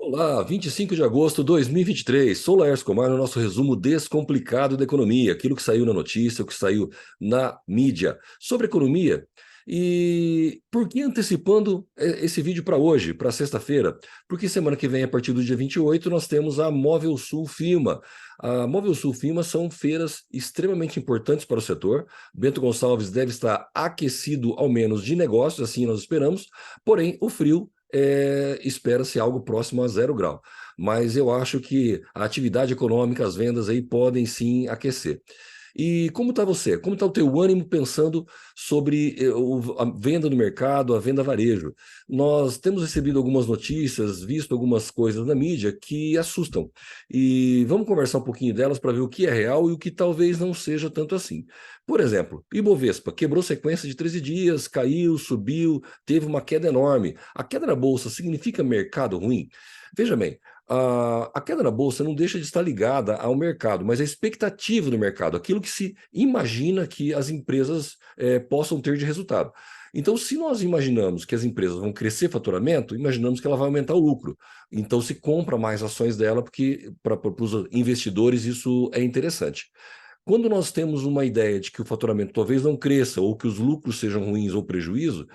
Olá, 25 de agosto de 2023. Sou Laércio Comar no nosso resumo descomplicado da economia, aquilo que saiu na notícia, o que saiu na mídia sobre economia. E por que antecipando esse vídeo para hoje, para sexta-feira? Porque semana que vem, a partir do dia 28, nós temos a Móvel Sul FIMA. A Móvel Sul FIMA são feiras extremamente importantes para o setor. Bento Gonçalves deve estar aquecido, ao menos de negócios, assim nós esperamos, porém o frio espera-se algo próximo a 0 grau. Mas eu acho que a atividade econômica, as vendas aí podem sim aquecer. E como está você? Como está o teu ânimo pensando sobre a venda no mercado, a venda varejo? Nós temos recebido algumas notícias, visto algumas coisas na mídia que assustam. E vamos conversar um pouquinho delas para ver o que é real e o que talvez não seja tanto assim. Por exemplo, Ibovespa quebrou sequência de 13 dias, caiu, subiu, teve uma queda enorme. A queda na bolsa significa mercado ruim? Veja bem, a queda na bolsa não deixa de estar ligada ao mercado, mas a expectativa do mercado, aquilo que se imagina que as empresas possam ter de resultado. Então, se nós imaginamos que as empresas vão crescer faturamento, imaginamos que ela vai aumentar o lucro. Então, se compra mais ações dela, porque para os investidores isso é interessante. Quando nós temos uma ideia de que o faturamento talvez não cresça, ou que os lucros sejam ruins ou prejuízo,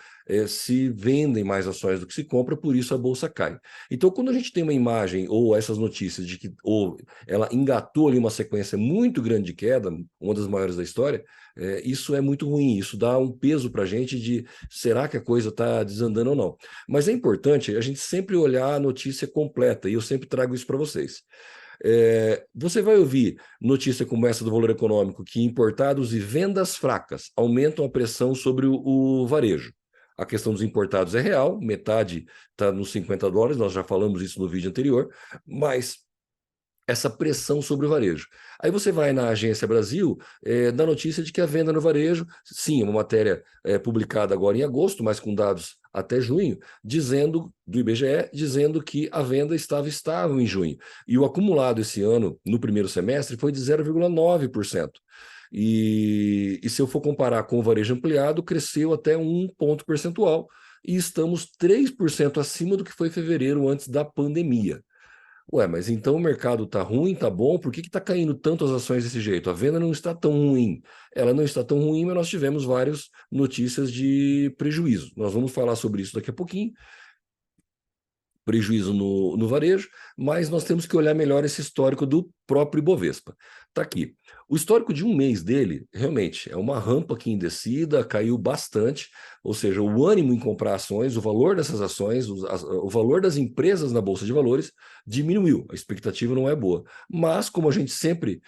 se vendem mais ações do que se compra, por isso a bolsa cai. Então, quando a gente tem uma imagem ou essas notícias de que ou ela engatou ali uma sequência muito grande de queda, uma das maiores da história, isso é muito ruim, isso dá um peso para a gente de será que a coisa está desandando ou não. Mas é importante a gente sempre olhar a notícia completa, e eu sempre trago isso para vocês. Você vai ouvir notícia como essa do Valor Econômico, que importados e vendas fracas aumentam a pressão sobre o varejo. A questão dos importados é real, metade está nos US$ 50, nós já falamos isso no vídeo anterior, mas essa pressão sobre o varejo. Aí você vai na Agência Brasil, dá notícia de que a venda no varejo, sim, uma matéria publicada agora em agosto, mas com dados até junho, dizendo, do IBGE, dizendo que a venda estava estável em junho. E o acumulado esse ano, no primeiro semestre, foi de 0,9%. E se eu for comparar com o varejo ampliado, cresceu até 1 ponto percentual. E estamos 3% acima do que foi em fevereiro, antes da pandemia. Ué, mas então o mercado está ruim, está bom, por que está caindo tanto as ações desse jeito? A venda não está tão ruim. Ela não está tão ruim, mas nós tivemos várias notícias de prejuízo. Nós vamos falar sobre isso daqui a pouquinho, prejuízo no varejo, mas nós temos que olhar melhor esse histórico do próprio Ibovespa. Está aqui. O histórico de um mês dele, realmente, é uma rampa aqui em descida, caiu bastante, ou seja, o ânimo em comprar ações, o valor dessas ações, o valor das empresas na Bolsa de Valores diminuiu, a expectativa não é boa. Mas, como a gente sempre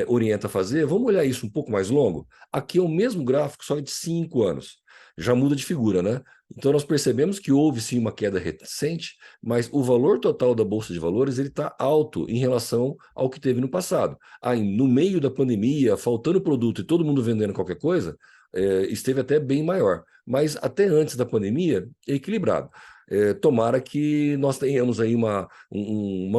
orienta a fazer, vamos olhar isso um pouco mais longo? Aqui é o mesmo gráfico, só de 5 anos. Já muda de figura, né? Então nós percebemos que houve sim uma queda recente, mas o valor total da Bolsa de Valores ele está alto em relação ao que teve no passado. Aí, no meio da pandemia, faltando produto e todo mundo vendendo qualquer coisa, esteve até bem maior. Mas até antes da pandemia, é equilibrado. Tomara que nós tenhamos aí uma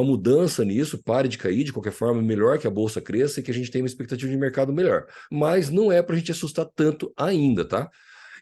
mudança nisso, pare de cair de qualquer forma, melhor que a Bolsa cresça e que a gente tenha uma expectativa de mercado melhor. Mas não é para a gente assustar tanto ainda, tá?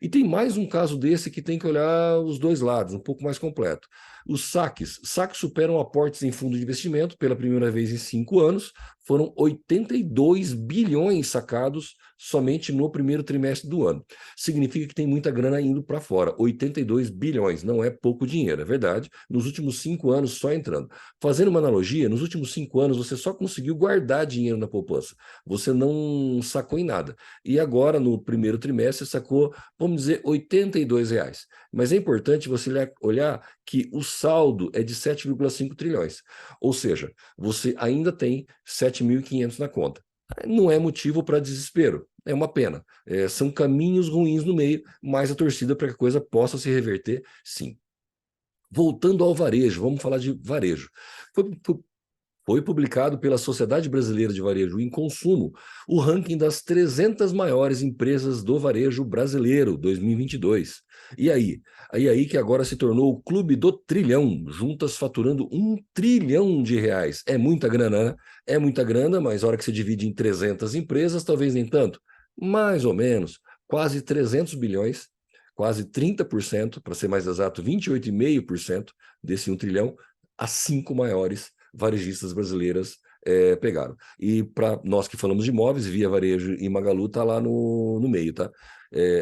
E tem mais um caso desse que tem que olhar os dois lados, um pouco mais completo. Os saques superam aportes em fundo de investimento pela primeira vez em 5 anos, foram 82 bilhões sacados somente no primeiro trimestre do ano. Significa que tem muita grana indo para fora, 82 bilhões, não é pouco dinheiro, é verdade, nos últimos 5 anos só entrando. Fazendo uma analogia, nos últimos 5 anos você só conseguiu guardar dinheiro na poupança, você não sacou em nada. E agora, no primeiro trimestre, sacou, vamos dizer, R$ 82. Mas é importante você olhar que o saldo é de 7,5 trilhões. Ou seja, você ainda tem 7.500 na conta. Não é motivo para desespero, é uma pena. São caminhos ruins no meio, mas a torcida para que a coisa possa se reverter, sim. Voltando ao varejo, vamos falar de varejo. Foi publicado pela Sociedade Brasileira de Varejo em Consumo o ranking das 300 maiores empresas do varejo brasileiro 2022. E aí? Aí que agora se tornou o clube do trilhão, juntas faturando R$ 1 trilhão. É muita grana, né? É muita grana, mas a hora que se divide em 300 empresas, talvez nem tanto. Mais ou menos, quase 300 bilhões, quase 30%, para ser mais exato, 28,5% desse 1 trilhão as 5 maiores varejistas brasileiras pegaram. E para nós que falamos de imóveis, Via Varejo e Magalu está lá no meio, tá?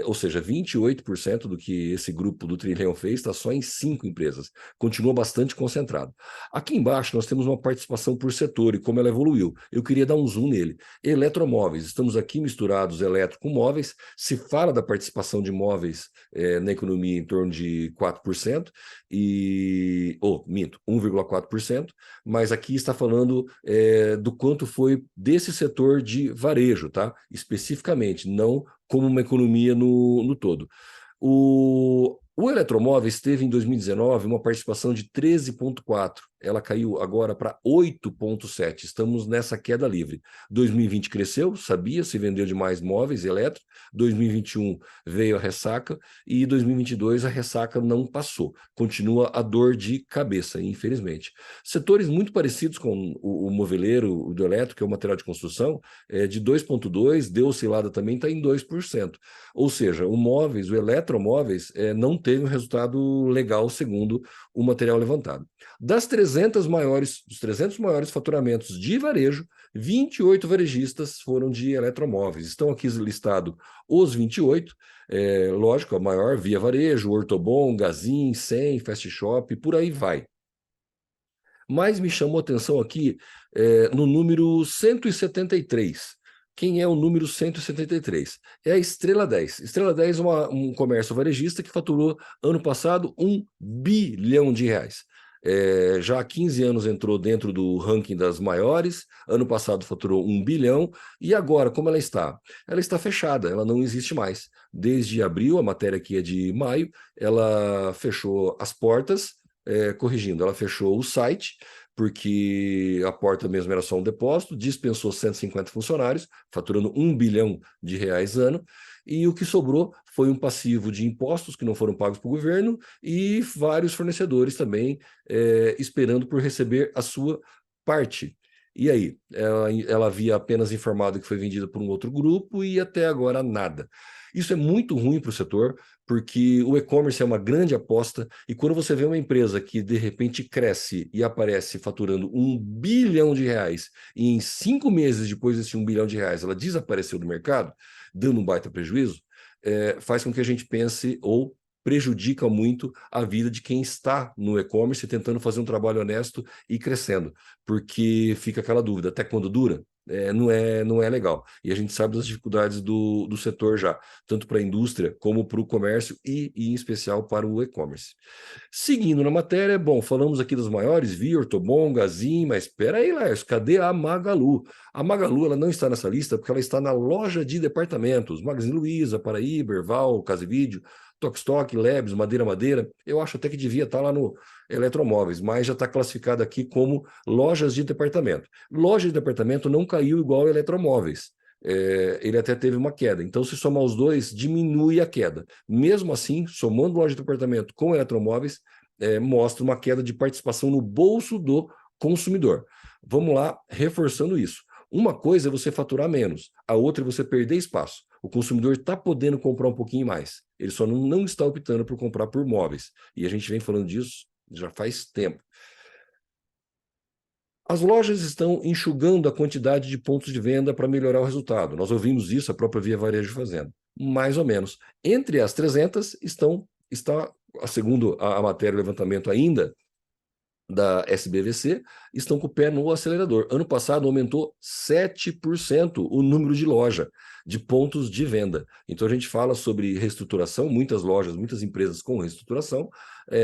Ou seja, 28% do que esse grupo do Trilhão fez está só em 5 empresas. Continua bastante concentrado. Aqui embaixo nós temos uma participação por setor e como ela evoluiu. Eu queria dar um zoom nele. Eletromóveis, estamos aqui misturados elétrico com móveis. Se fala da participação de móveis na economia em torno de 4%, minto, 1,4%, mas aqui está falando do quanto foi desse setor de varejo, tá? Especificamente, não como uma economia no todo. O eletromóveis teve em 2019 uma participação de 13,4%. Ela caiu agora para 8,7%. Estamos nessa queda livre. 2020 cresceu, sabia, se vendeu demais móveis elétricos. 2021 veio a ressaca e 2022 a ressaca não passou. Continua a dor de cabeça, infelizmente. Setores muito parecidos com o moveleiro, o do elétrico, que é o material de construção, de 2,2%, deu oscilada também, está em 2%. Ou seja, o eletromóveis, não teve um resultado legal, segundo o material levantado. Dos 300 maiores faturamentos de varejo, 28 varejistas foram de eletromóveis. Estão aqui listados os 28, lógico, a maior, Via Varejo, Ortobon, Gazin, 100, Fast Shop, por aí vai. Mas me chamou a atenção aqui no número 173. Quem é o número 173? É a Estrela 10. Estrela 10 é um comércio varejista que faturou ano passado R$ 1 bilhão. Já há 15 anos entrou dentro do ranking das maiores, ano passado faturou 1 bilhão, e agora, como ela está? Ela está fechada, ela não existe mais. Desde abril, a matéria aqui é de maio, ela fechou as portas, corrigindo, ela fechou o site, porque a porta mesmo era só um depósito, dispensou 150 funcionários, faturando R$ 1 bilhão ano, e o que sobrou foi um passivo de impostos que não foram pagos para o governo e vários fornecedores também esperando por receber a sua parte. E aí? Ela havia apenas informado que foi vendida por um outro grupo e até agora nada. Isso é muito ruim para o setor, porque o e-commerce é uma grande aposta e quando você vê uma empresa que de repente cresce e aparece faturando R$ 1 bilhão e em 5 meses depois desse R$ 1 bilhão ela desapareceu do mercado, dando um baita prejuízo, faz com que a gente pense ou prejudica muito a vida de quem está no e-commerce tentando fazer um trabalho honesto e crescendo, porque fica aquela dúvida, até quando dura? Não é legal. E a gente sabe das dificuldades do setor já, tanto para a indústria como para o comércio e em especial para o e-commerce. Seguindo na matéria, bom, falamos aqui das maiores, Via, Ortobon, Gazin, mas espera aí, Laércio, cadê a Magalu? A Magalu ela não está nessa lista porque ela está na loja de departamentos, Magazine Luiza, Paraíba, Erval, Casa e Vídeo, Tokstok, Lebes, Madeira. Eu acho até que devia estar lá no Eletromóveis, mas já está classificado aqui como lojas de departamento. Loja de departamento não caiu igual a Eletromóveis. Ele até teve uma queda. Então, se somar os dois, diminui a queda. Mesmo assim, somando loja de departamento com eletromóveis, mostra uma queda de participação no bolso do consumidor. Vamos lá, reforçando isso. Uma coisa é você faturar menos, a outra é você perder espaço. O consumidor está podendo comprar um pouquinho mais. Ele só não está optando por comprar por móveis. E a gente vem falando disso já faz tempo. As lojas estão enxugando a quantidade de pontos de venda para melhorar o resultado. Nós ouvimos isso, a própria Via Varejo fazendo. Mais ou menos. Entre as 300 está, segundo a matéria, o levantamento ainda da SBVC, estão com o pé no acelerador. Ano passado aumentou 7% o número de pontos de venda. Então a gente fala sobre reestruturação, muitas lojas, muitas empresas com reestruturação,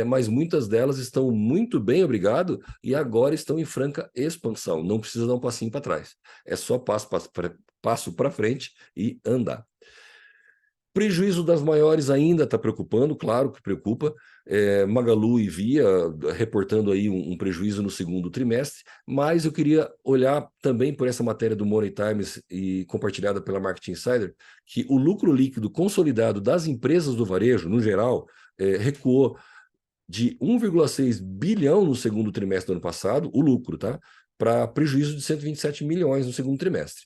mas muitas delas estão muito bem, obrigado, e agora estão em franca expansão. Não precisa dar um passinho para trás. É só passo para frente e andar. Prejuízo das maiores ainda está preocupando, claro que preocupa. Magalu e Via reportando aí um prejuízo no segundo trimestre, mas eu queria olhar também por essa matéria do Money Times e compartilhada pela Market Insider, que o lucro líquido consolidado das empresas do varejo, no geral, recuou de 1,6 bilhão no segundo trimestre do ano passado, o lucro, tá? Para prejuízo de 127 milhões no segundo trimestre.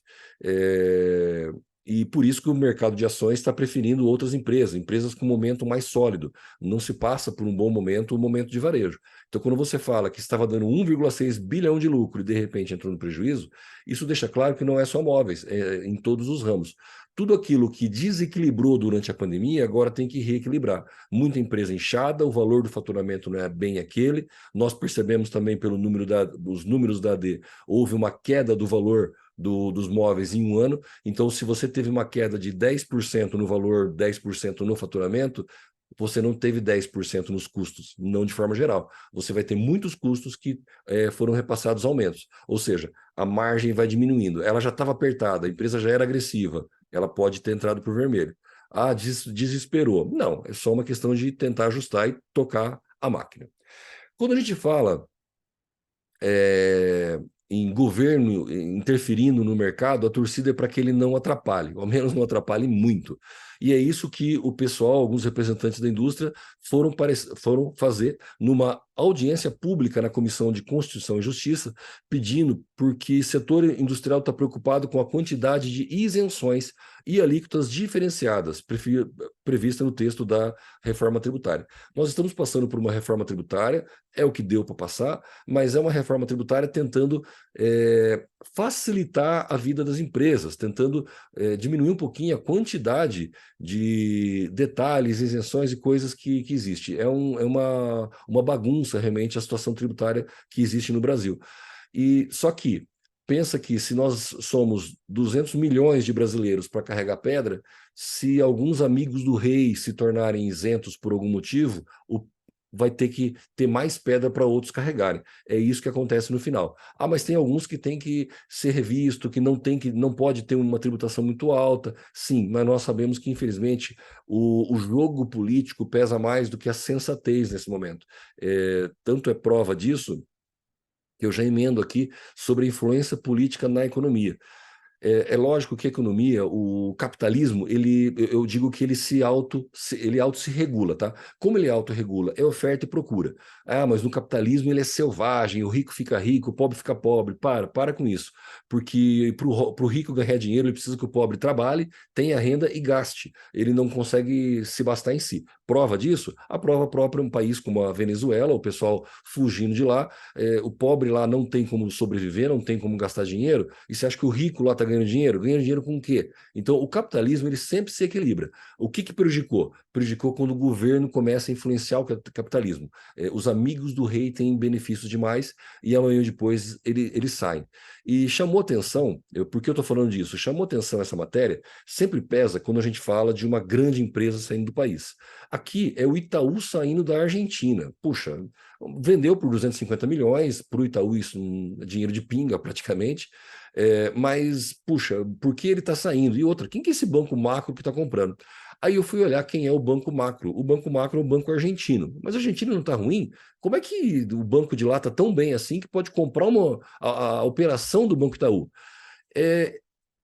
E por isso que o mercado de ações está preferindo outras empresas, empresas com momento mais sólido. Não se passa por um bom momento, um momento de varejo. Então, quando você fala que estava dando 1,6 bilhão de lucro e de repente entrou no prejuízo, isso deixa claro que não é só móveis, é em todos os ramos. Tudo aquilo que desequilibrou durante a pandemia agora tem que reequilibrar. Muita empresa inchada, o valor do faturamento não é bem aquele. Nós percebemos também pelo número dos números da AD, houve uma queda do valor dos móveis em um ano. Então, se você teve uma queda de 10% no valor, 10% no faturamento, você não teve 10% nos custos, não de forma geral. Você vai ter muitos custos que foram repassados aumentos. Ou seja, a margem vai diminuindo. Ela já estava apertada, a empresa já era agressiva, ela pode ter entrado para o vermelho. Ah, desesperou. Não, é só uma questão de tentar ajustar e tocar a máquina. Quando a gente fala em governo interferindo no mercado, a torcida é para que ele não atrapalhe, ao menos não atrapalhe muito. E é isso que o pessoal, alguns representantes da indústria, foram fazer numa audiência pública na Comissão de Constituição e Justiça, pedindo porque o setor industrial está preocupado com a quantidade de isenções e alíquotas diferenciadas prevista no texto da reforma tributária. Nós estamos passando por uma reforma tributária, é o que deu para passar, mas é uma reforma tributária tentando facilitar a vida das empresas, tentando diminuir um pouquinho a quantidade de detalhes, isenções e coisas que existe. É uma bagunça realmente a situação tributária que existe no Brasil. E só que pensa que se nós somos 200 milhões de brasileiros para carregar pedra, se alguns amigos do rei se tornarem isentos por algum motivo, vai ter que ter mais pedra para outros carregarem. É isso que acontece no final. Ah, mas tem alguns que tem que ser revisto, que não pode ter uma tributação muito alta. Sim, mas nós sabemos que, infelizmente, o jogo político pesa mais do que a sensatez nesse momento. Tanto é prova disso que eu já emendo aqui sobre a influência política na economia. É lógico que a economia, o capitalismo, eu digo que ele auto se regula, tá? Como ele autorregula? É oferta e procura. Ah, mas no capitalismo ele é selvagem, o rico fica rico, o pobre fica pobre. Para com isso. Porque para o rico ganhar dinheiro, ele precisa que o pobre trabalhe, tenha renda e gaste. Ele não consegue se bastar em si. Prova disso? A prova própria é um país como a Venezuela, o pessoal fugindo de lá, o pobre lá não tem como sobreviver, não tem como gastar dinheiro, e você acha que o rico lá está ganhando dinheiro? Ganha dinheiro com o quê? Então, o capitalismo ele sempre se equilibra. O que prejudicou? Prejudicou quando o governo começa a influenciar o capitalismo. Os amigos do rei têm benefícios demais e amanhã depois eles saem. E chamou atenção, por que eu estou falando disso? Chamou atenção essa matéria, sempre pesa quando a gente fala de uma grande empresa saindo do país. Aqui é o Itaú saindo da Argentina. Puxa, vendeu por 250 milhões, para o Itaú isso é dinheiro de pinga praticamente, mas, puxa, por que ele está saindo? E outra, quem que é esse banco macro que está comprando? Aí eu fui olhar quem é o Banco Macro. O Banco Macro é um banco argentino. Mas o argentino não está ruim? Como é que o banco de lá está tão bem assim que pode comprar a operação do Banco Itaú?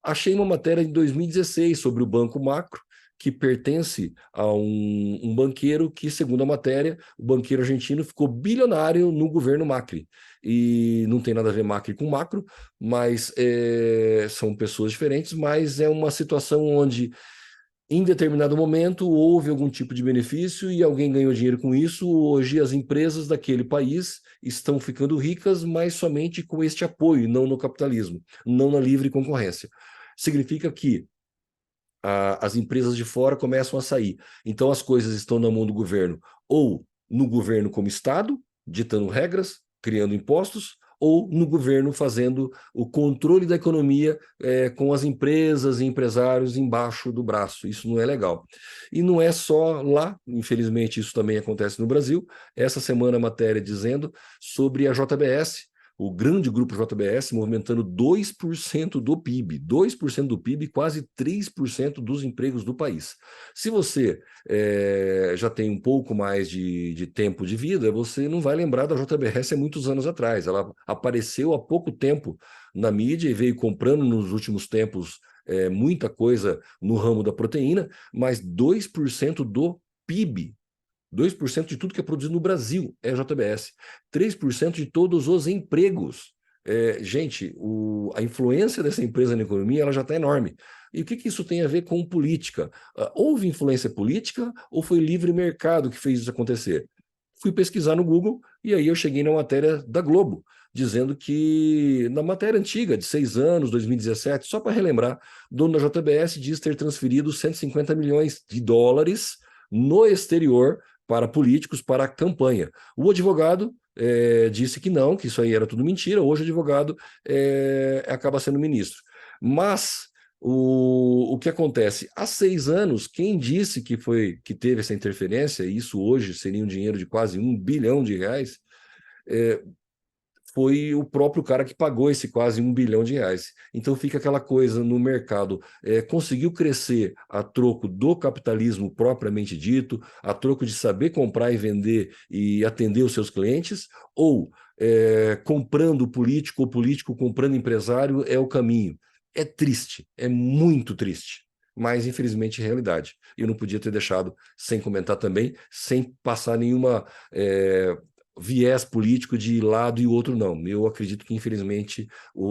Achei uma matéria de 2016 sobre o Banco Macro, que pertence a um banqueiro que, segundo a matéria, o banqueiro argentino ficou bilionário no governo Macri. E não tem nada a ver Macri com macro, mas são pessoas diferentes, mas é uma situação onde, em determinado momento, houve algum tipo de benefício e alguém ganhou dinheiro com isso. Hoje, as empresas daquele país estão ficando ricas, mas somente com este apoio, não no capitalismo, não na livre concorrência. Significa que as empresas de fora começam a sair. Então, as coisas estão na mão do governo, ou no governo como Estado, ditando regras, criando impostos, ou no governo fazendo o controle da economia com as empresas e empresários embaixo do braço. Isso não é legal. E não é só lá, infelizmente isso também acontece no Brasil. Essa semana a matéria dizendo sobre a JBS, o grande grupo JBS movimentando 2% do PIB, 2% do PIB, quase 3% dos empregos do país. Se você já tem um pouco mais de tempo de vida, você não vai lembrar da JBS há muitos anos atrás. Ela apareceu há pouco tempo na mídia e veio comprando nos últimos tempos muita coisa no ramo da proteína, mas 2% do PIB, 2% de tudo que é produzido no Brasil é JBS. 3% de todos os empregos. Gente, a influência dessa empresa na economia ela já está enorme. E o que isso tem a ver com política? Houve influência política ou foi livre mercado que fez isso acontecer? Fui pesquisar no Google e aí eu cheguei na matéria da Globo, dizendo que, na matéria antiga, de 6 anos, 2017, só para relembrar, o dono da JBS diz ter transferido 150 milhões de dólares no exterior para políticos, para a campanha. O advogado disse que não, que isso aí era tudo mentira. Hoje o advogado acaba sendo ministro. Mas o que acontece? Há 6 anos, quem disse que teve essa interferência, e isso hoje seria um dinheiro de quase R$ 1 bilhão, é, foi o próprio cara que pagou esse quase R$ 1 bilhão. Então fica aquela coisa no mercado, conseguiu crescer a troco do capitalismo propriamente dito, a troco de saber comprar e vender e atender os seus clientes, ou comprando político ou político comprando empresário é o caminho. É triste, é muito triste. Mas, infelizmente, é realidade. Eu não podia ter deixado sem comentar também, sem passar nenhuma viés político de lado e outro não. Eu acredito que, infelizmente,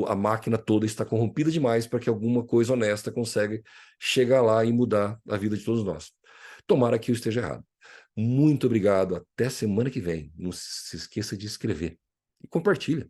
a máquina toda está corrompida demais para que alguma coisa honesta consiga chegar lá e mudar a vida de todos nós. Tomara que eu esteja errado. Muito obrigado. Até semana que vem. Não se esqueça de escrever. E compartilha.